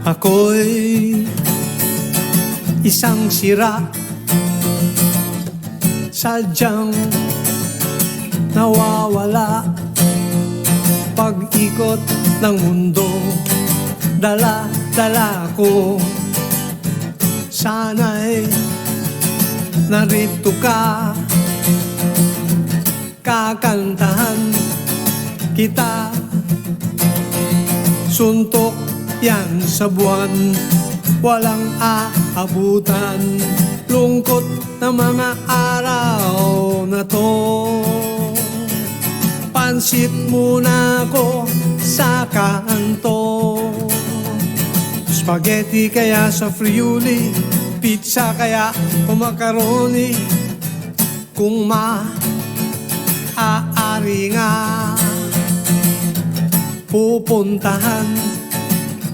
Ako'y isang sira, sadyang nawawala. Pag-ikot ng mundo, dala-dala ko. Sana'y narito ka, kakantahan kita. Suntok yan sa buwan, walang aabutan. Lungkot ng mga araw na to. Pansit muna ko sa kanto. Spaghetti kaya sa friuli, pizza kaya o macaroni. Kung maaari nga, pupuntahan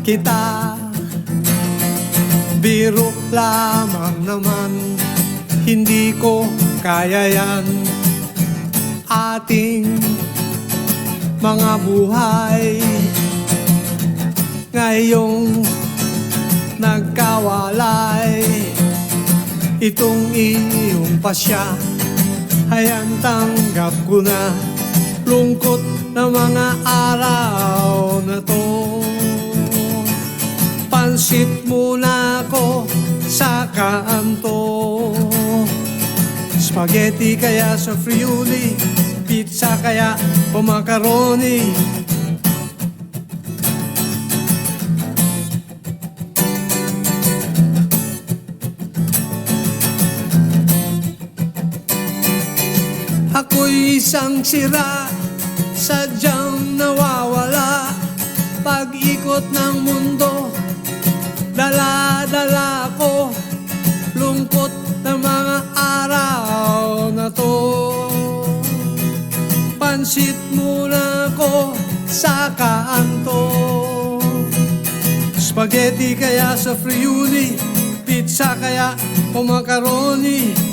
kita. Biro lamang naman, hindi ko kaya yan. Ating mga buhay ngayong nagkawalay. Itong iyong pasya, hayan tanggap ko na. Lungkot na mga araw na to. Pansit muna ko sa kanto. Spaghetti kaya sa friuli, pizza kaya o macaroni. Ako'y isang sira, sadyang nawawala. Pag-ikot ng mundo, dala-dala ko. Lungkot ng mga araw na to. Pansit muna ko sa kanto. Spaghetti kaya sa friuli, pizza kaya o macaroni.